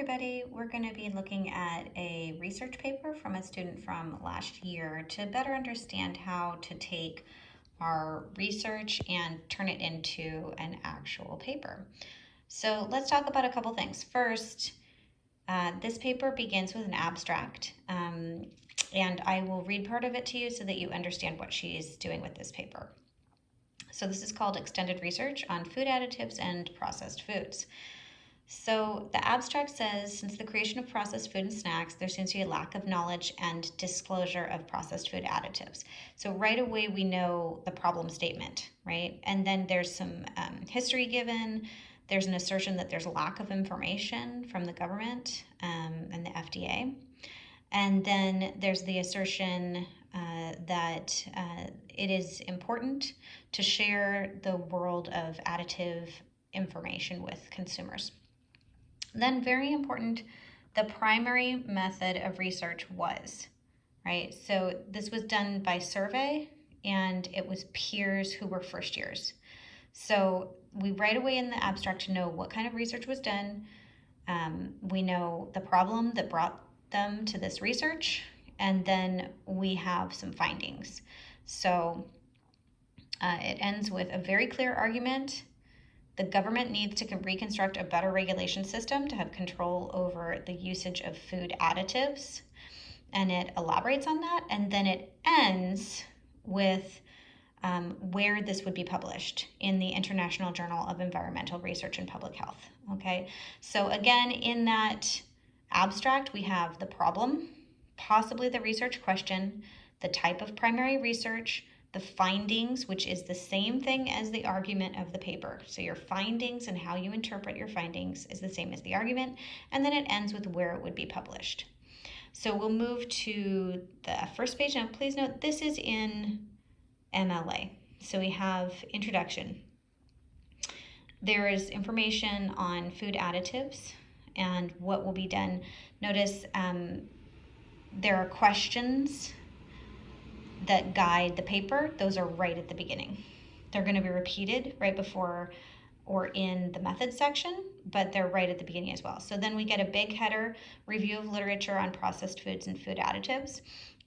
everybody. We're going to be looking at a research paper from a student from last year to better understand how to take our research and turn it into an actual paper. So let's talk about a couple things. First, this paper begins with an abstract, and I will read part of it to you so that you understand what she's doing with this paper. So this is called Extended Research on Food Additives and Processed Foods. So the abstract says, since the creation of processed food and snacks, there seems to be a lack of knowledge and disclosure of processed food additives. So right away we know the problem statement, right? And then there's some history given. There's an assertion that there's a lack of information from the government and the FDA. And then there's the assertion that it is important to share the world of additive information with consumers. Then, very important, the primary method of research was, right? So this was done by survey, and it was peers who were first years. So we right away in the abstract know what kind of research was done. We know the problem that brought them to this research, and then we have some findings. So it ends with a very clear argument. The government needs to reconstruct a better regulation system to have control over the usage of food additives. And it elaborates on that. And then it ends with where this would be published in the International Journal of Environmental Research and Public Health. Okay, so again, in that abstract, we have the problem, possibly the research question, the type of primary research, the findings, which is the same thing as the argument of the paper. So your findings and how you interpret your findings is the same as the argument, and then it ends with where it would be published. So we'll move to the first page. Now, please note, this is in MLA. So we have introduction. There is information on food additives and what will be done. Notice there are questions that guide the paper. Those are right at the beginning. They're going to be repeated right before or in the method section, but they're right at the beginning as well. So then we get a big header, review of literature on processed foods and food additives.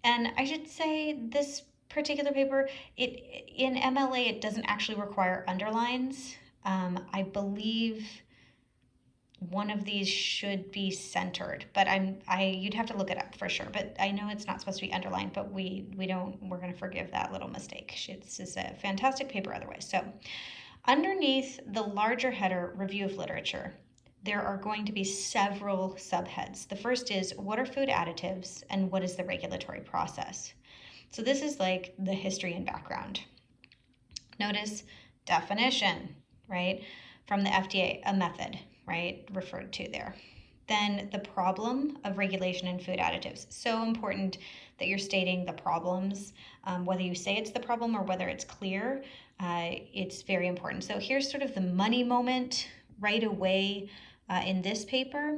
And I should say this particular paper, in MLA, it doesn't actually require underlines. I believe one of these should be centered, but you'd have to look it up for sure. But I know it's not supposed to be underlined, but we're going to forgive that little mistake. This is a fantastic paper otherwise. So underneath the larger header, review of literature, there are going to be several subheads. The first is, what are food additives and what is the regulatory process? So this is like the history and background. Notice definition, right? From the FDA, a method, right, referred to there. Then the problem of regulation in food additives. So important that you're stating the problems, whether you say it's the problem or whether it's clear, it's very important. So here's sort of the money moment right away in this paper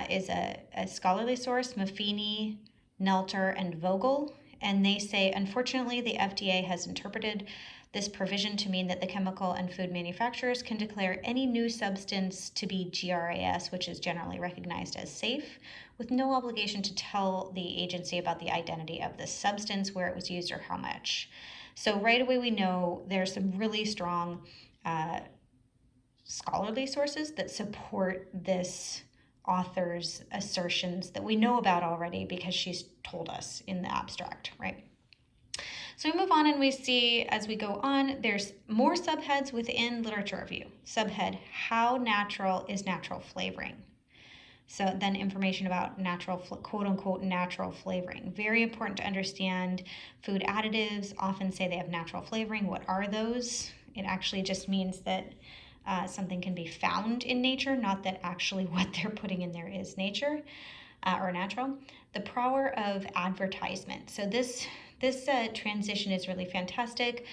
is a scholarly source, Maffini, Nelter, and Vogel. And they say, unfortunately, the FDA has interpreted this provision to mean that the chemical and food manufacturers can declare any new substance to be GRAS, which is generally recognized as safe, with no obligation to tell the agency about the identity of the substance, where it was used, or how much. So right away we know there's some really strong scholarly sources that support this author's assertions that we know about already because she's told us in the abstract, right? So we move on and we see, as we go on, there's more subheads within literature review. Subhead, how natural is natural flavoring? So then information about natural, quote unquote, natural flavoring. Very important to understand. Food additives often say they have natural flavoring. What are those? It actually just means that something can be found in nature, not that actually what they're putting in there is nature or natural. The power of advertisement. So this transition is really fantastic.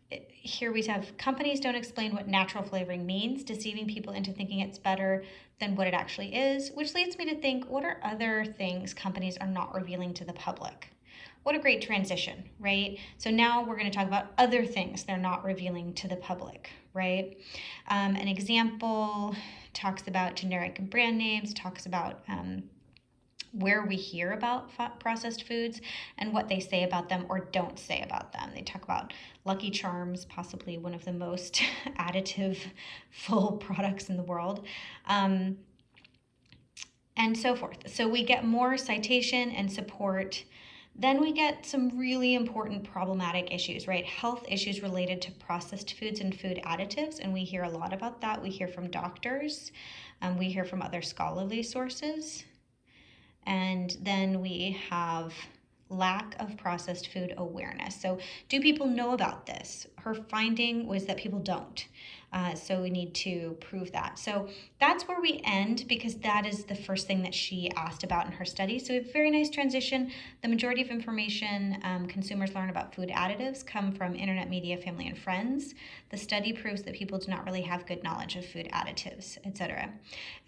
Here we have companies don't explain what natural flavoring means, deceiving people into thinking it's better than what it actually is, which leads me to think, what are other things companies are not revealing to the public? what a great transition, right? So now we're going to talk about other things they're not revealing to the public, right? An example talks about generic brand names, talks about where we hear about processed foods and what they say about them or don't say about them. They talk about Lucky Charms, possibly one of the most additive full products in the world, and so forth. So we get more citation and support. Then we get some really important problematic issues, right? Health issues related to processed foods and food additives, and we hear a lot about that. We hear from doctors, we hear from other scholarly sources. And then we have lack of processed food awareness. So do people know about this? Her finding was that people don't. So we need to prove that. So that's where we end, because that is the first thing that she asked about in her study. So we have a very nice transition. The majority of information consumers learn about food additives come from internet media, family, and friends. The study proves that people do not really have good knowledge of food additives, etc.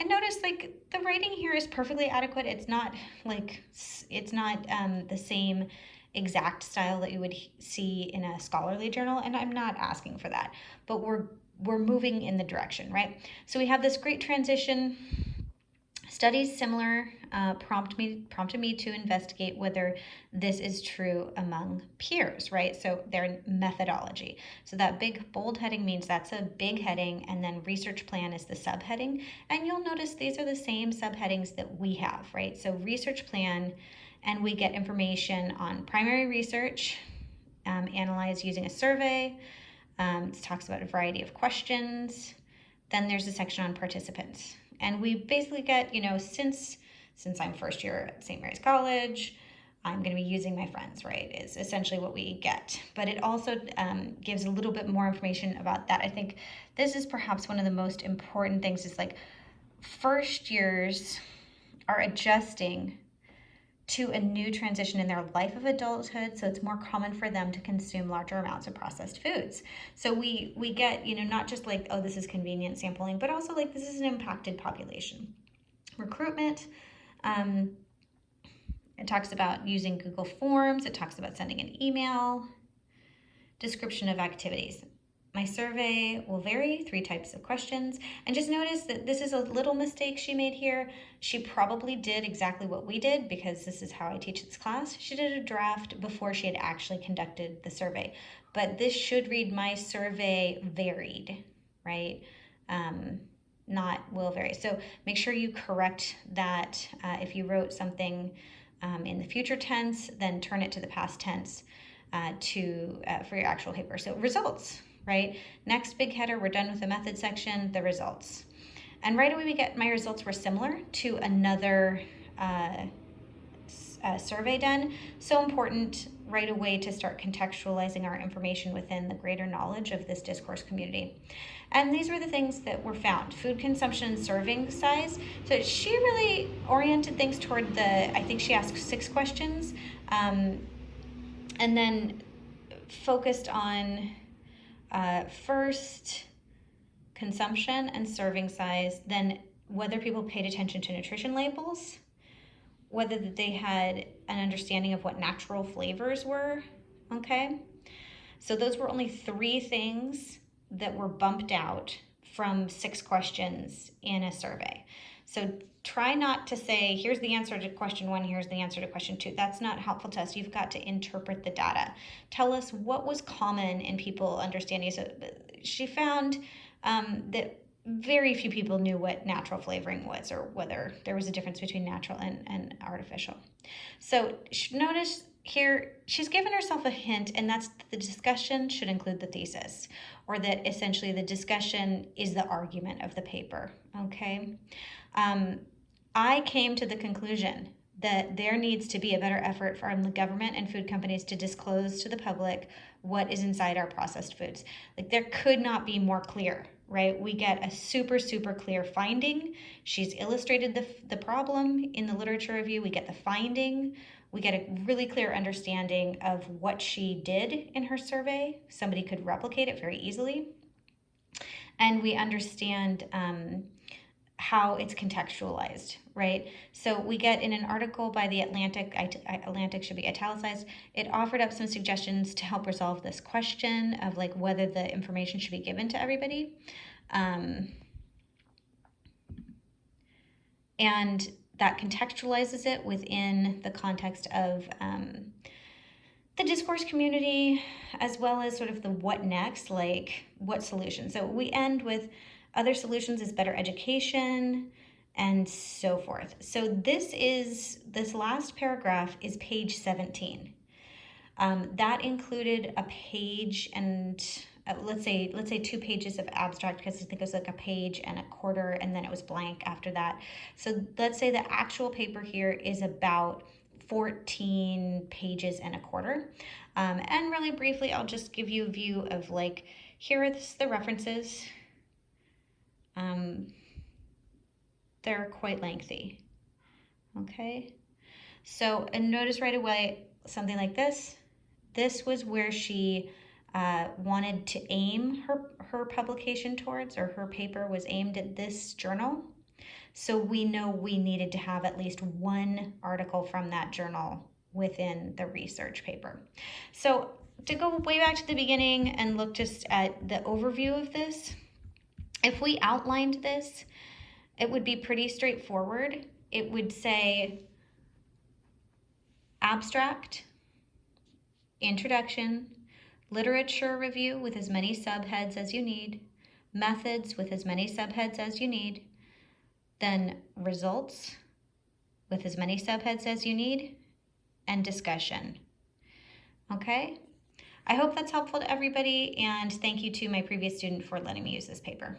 And notice, like, the writing here is perfectly adequate. It's not the same exact style that you would see in a scholarly journal, and I'm not asking for that, but we're moving in the direction, right? So we have this great transition. Studies similar prompted me to investigate whether this is true among peers, right? So their methodology. So that big bold heading means that's a big heading, and then research plan is the subheading. And you'll notice these are the same subheadings that we have, right? So research plan, and we get information on primary research, analyzed using a survey. It talks about a variety of questions. Then there's a section on participants. And we basically get, since I'm first year at St. Mary's College, I'm going to be using my friends, right, is essentially what we get. But it also gives a little bit more information about that. I think this is perhaps one of the most important things, is like first years are adjusting to a new transition in their life of adulthood, so it's more common for them to consume larger amounts of processed foods. So we get, not just like, oh, this is convenient sampling, but also like this is an impacted population. Recruitment, it talks about using Google Forms, it talks about sending an email. Description of activities. My survey will vary, 3 types of questions. And just notice that this is a little mistake she made here. She probably did exactly what we did, because this is how I teach this class. She did a draft before she had actually conducted the survey. But this should read, my survey varied, right? Not will vary. So make sure you correct that. If you wrote something in the future tense, then turn it to the past tense for your actual paper. So results. Right? Next big header, we're done with the method section, the results. And right away we get my results were similar to another survey done. So important right away to start contextualizing our information within the greater knowledge of this discourse community. And these were the things that were found. Food consumption and serving size. So she really oriented things toward I think she asked 6 questions, and then focused on first, consumption and serving size, then whether people paid attention to nutrition labels, whether they had an understanding of what natural flavors were, okay? So those were only 3 things that were bumped out from 6 questions in a survey. So try not to say, here's the answer to question 1, here's the answer to question 2. That's not helpful to us. You've got to interpret the data. Tell us what was common in people understanding. So she found that very few people knew what natural flavoring was, or whether there was a difference between natural and artificial. So notice here, she's given herself a hint, and that's that the discussion should include the thesis, or that essentially the discussion is the argument of the paper, okay? I came to the conclusion that there needs to be a better effort from the government and food companies to disclose to the public what is inside our processed foods. Like, there could not be more clear, right? We get a super, super clear finding. She's illustrated the problem in the literature review. We get the finding. We get a really clear understanding of what she did in her survey. Somebody could replicate it very easily. And we understand how it's contextualized, right? So we get in an article by the Atlantic, Atlantic should be italicized, it offered up some suggestions to help resolve this question of like whether the information should be given to everybody. And that contextualizes it within the context of the discourse community, as well as sort of the what next, like what solution. So we end with other solutions is better education and so forth. So this last paragraph is page 17. That included a page and let's say 2 pages of abstract, because I think it was like a page and a quarter, and then it was blank after that. So let's say the actual paper here is about 14 pages and a quarter. And really briefly, I'll just give you a view of like, here are the references. They're quite lengthy. Okay. So, and notice right away, something like this. This was where she wanted to aim her publication towards, or her paper was aimed at this journal. So we know we needed to have at least one article from that journal within the research paper. So to go way back to the beginning and look just at the overview of this, if we outlined this, it would be pretty straightforward. It would say abstract, introduction, literature review with as many subheads as you need, methods with as many subheads as you need, then results with as many subheads as you need, and discussion. Okay? I hope that's helpful to everybody, and thank you to my previous student for letting me use this paper.